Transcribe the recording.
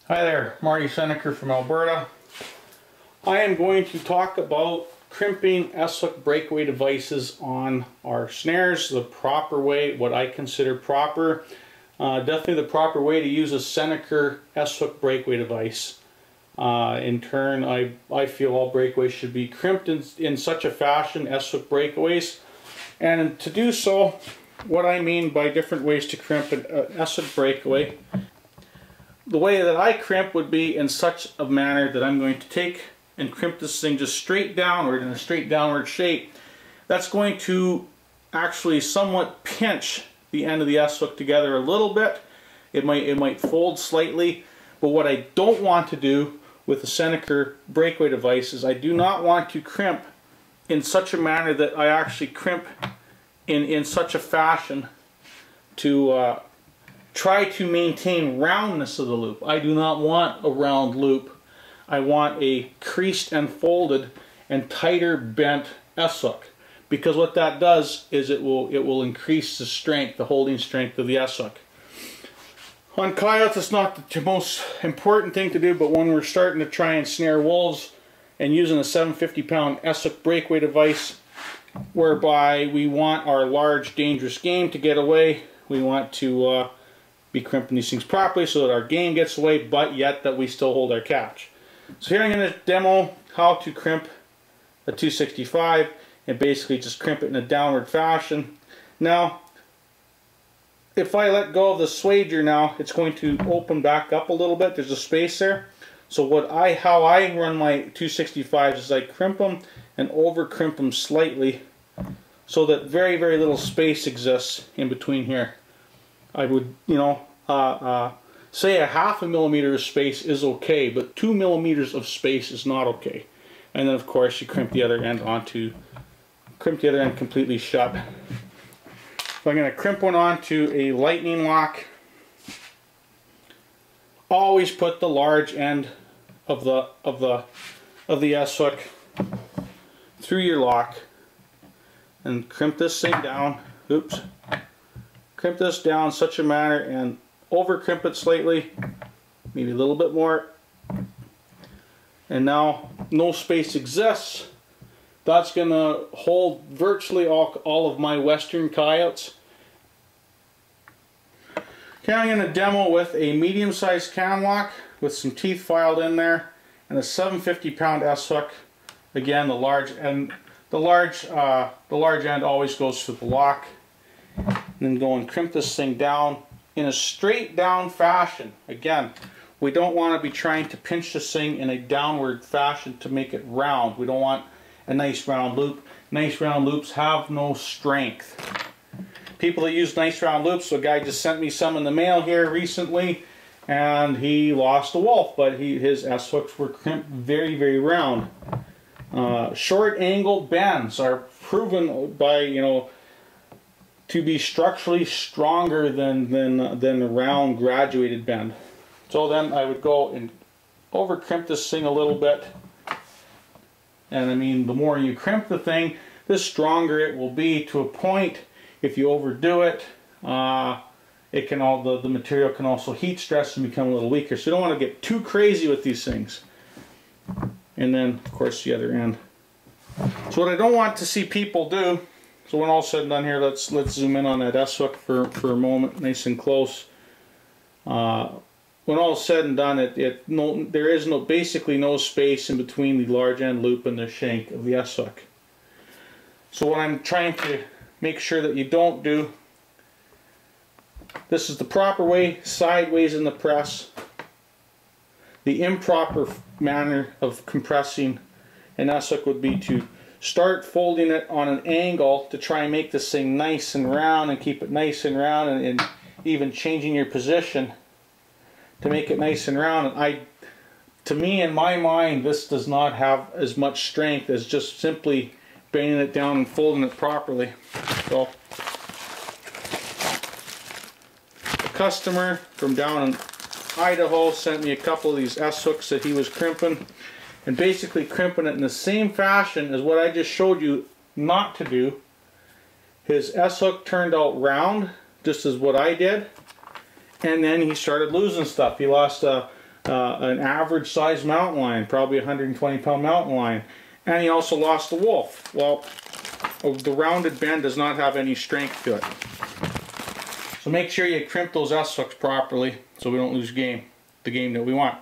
Hi there, Marty Senneker from Alberta. I am going to talk about crimping S-Hook breakaway devices on our snares the proper way, what I consider proper. Definitely the proper way to use a Senneker S-Hook breakaway device. In turn, I feel all breakaways should be crimped in such a fashion, S-Hook breakaways. And to do so, what I mean by different ways to crimp an S-Hook breakaway, the way that I crimp would be in such a manner that I'm going to take and crimp this thing just straight downward in a straight downward shape. That's going to actually somewhat pinch the end of the S-hook together a little bit. It might fold slightly, but what I don't want to do with the Senneker breakaway device is I do not want to crimp in such a manner that I actually crimp in such a fashion to try to maintain roundness of the loop. I do not want a round loop. I want a creased and folded and tighter bent S-hook, because what that does is it will increase the strength, the holding strength of the S-hook. On Coyote, it's not the most important thing to do, but when we're starting to try and snare wolves and using a 750-pound S-hook breakaway device, whereby we want our large dangerous game to get away, we want to be crimping these things properly so that our game gets away, but yet that we still hold our catch. So here I'm going to demo how to crimp a 265 and basically just crimp it in a downward fashion. Now, if I let go of the swager now, it's going to open back up a little bit. There's a space there. So how I run my 265s is I crimp them and over crimp them slightly so that very, very little space exists in between here. I would, say a half a millimeter of space is okay, but 2 millimeters of space is not okay. And then of course you crimp the other end completely shut. So I'm going to crimp one onto a lightning lock. Always put the large end of the S-hook through your lock and crimp this thing down. Oops. Crimp this down in such a manner and over crimp it slightly, maybe a little bit more. And now no space exists. That's going to hold virtually all of my Western Coyotes. Okay, I'm going to demo with a medium-sized cam lock with some teeth filed in there and a 750-pound S-hook. Again, the large end always goes to the lock. And then go and crimp this thing down in a straight down fashion. Again, we don't want to be trying to pinch this thing in a downward fashion to make it round. We don't want a nice round loop. Nice round loops have no strength. People that use nice round loops, so a guy just sent me some in the mail here recently, and he lost a wolf, but his S-hooks were crimped very, very round. Short angle bends are proven by, to be structurally stronger than a round graduated bend. So then I would go and over crimp this thing a little bit. And I mean, the more you crimp the thing, the stronger it will be, to a point. If you overdo it, the material can also heat stress and become a little weaker. So you don't want to get too crazy with these things. And then, of course, the other end. So what I don't want to see people do, so when all said and done here, let's zoom in on that S-hook for a moment, nice and close. When all said and done, there is basically no space in between the large end loop and the shank of the S-hook. So what I'm trying to make sure that you don't do, this is the proper way, sideways in the press. The improper manner of compressing an S-hook would be to start folding it on an angle to try and make this thing nice and round and keep it nice and round, and even changing your position to make it nice and round. And to me, in my mind, this does not have as much strength as just simply bending it down and folding it properly. So a customer from down in Idaho sent me a couple of these S-hooks that he was crimping, and basically crimping it in the same fashion as what I just showed you not to do. His S-hook turned out round, just as what I did, and then he started losing stuff. He lost a an average size mountain lion, probably 120 pound mountain lion. And he also lost the wolf. Well, the rounded bend does not have any strength to it. So make sure you crimp those S-hooks properly so we don't lose the game that we want.